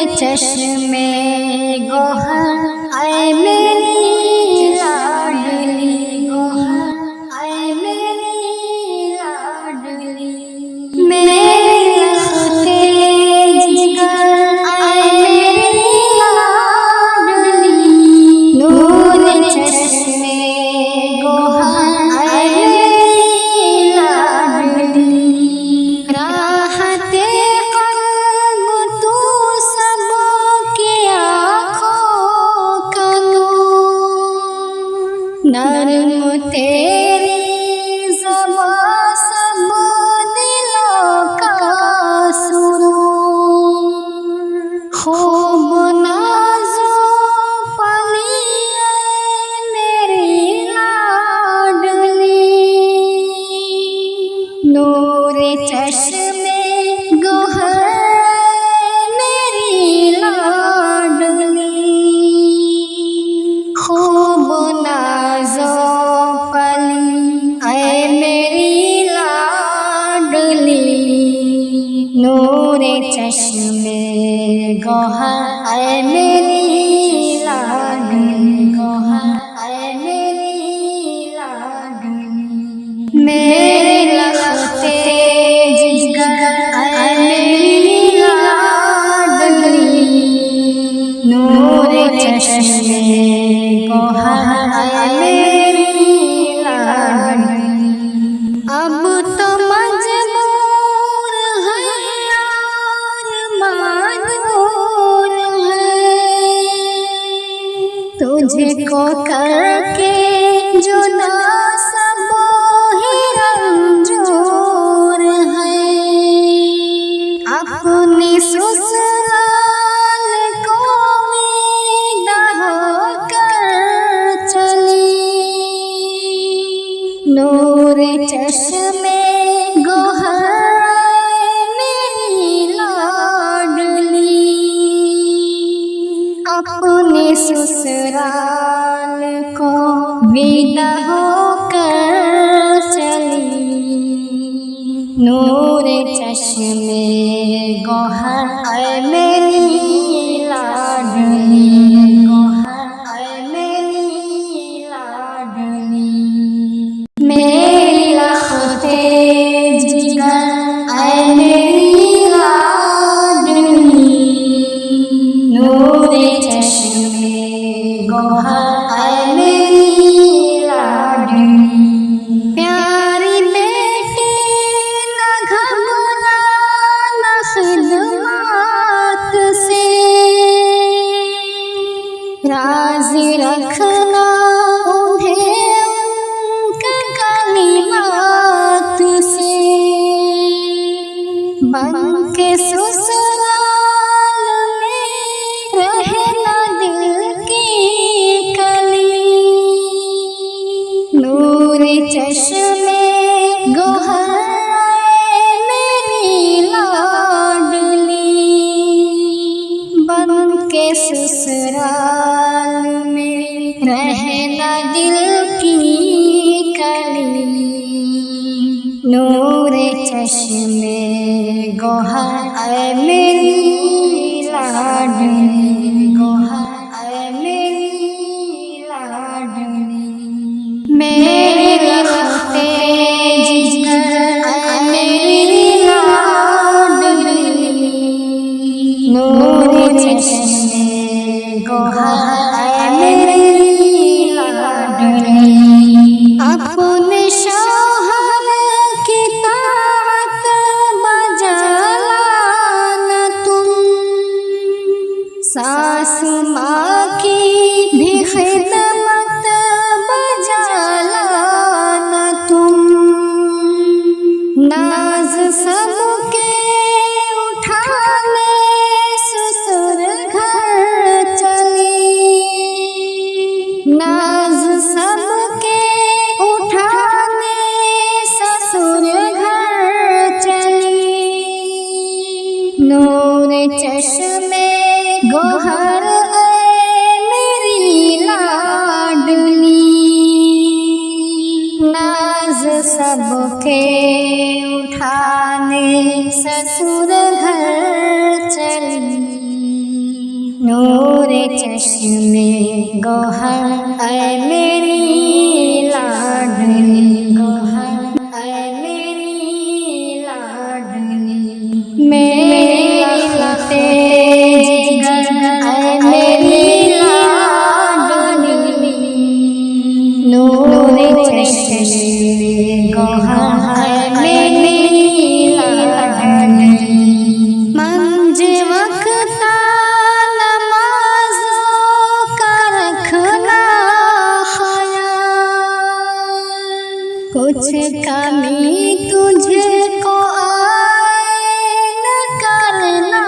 चश्मे गोहर आए मेरी लाडली गोहर आए मेरी लाडली मेरे लखते जिगर आए मेरी लाडली नूर चश्मे गोहर आए मेरी लाडली राहते नरम तेरी ज़बां सब दिलों का सुरूर खूब नाज़ो पलिए मेरी लाडली नूर चश्मे गोहर मेरी लाडली खूब नूर चश्मे गोहर आए मेरी लाडली गोहर आए मेरी लाडली मेरे लखते जिगर आए मेरी लाडली नूर चश्मे गोहर आए मेरी लाडली अब तो तुझको करके जो ना सब ही रंजोर है अपनी ससुराल को विदा होकर चली नूर चश्मे गोहर मेरी लाडली अपने ससुराल को विदा होकर चली नूर चश्मे गोहर आए मेरी लाडली गोहर आए मेरी लाडली मेरी लखते जिगर आए मेरी लाडली नूर चश्मे गोहर आए मेरी लाडली प्यारी बेटी न घबरा न खिदमत से राज़ी रखना उन्हें उनका कलिमात से बन के ससुराल रहना दिल की कली नूर चश्मे गोहर आए मेरी लाडली बन के ससुराल में रहना दिल की कली नूर चश्मे गोहर आए मेरी लाडली गोहर आए मेरी लाडली मेरे लखते जिगर आए मेरी लाडली नूर चश्मे गोहर आए मेरी लाडली अपने शौहर की ताअत बजा लाना तुम सासु माँ की भी खिदमत बजा लाना तुम नाज सबके उठाने ससुर घर चली नाज सबके उठाने ससुर घर चली नूर चश्मे गोहर आए चश्मे गोहर ऐ मेरी लाडली गोहर ऐ मेरी लाडली मेरी लते जिगर ऐ मेरी लाडली नूर चश्मे गोहर ऐ मेरी लाडली मंज वक्ता नमाज़ों का रखना ख्याल कुछ कमी तुझको आए न करना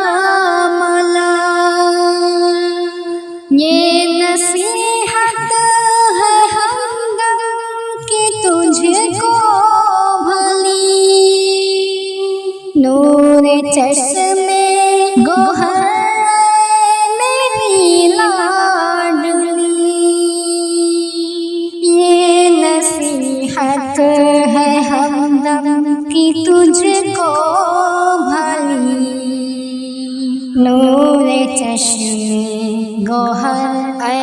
मलाल ये नसीहत है हमदम की तुझको भली नूर चश्मे गोहर मेरी लाडली ये नसीहत है हमदम की तुझको भली नूर चश्मे गोहर ऐ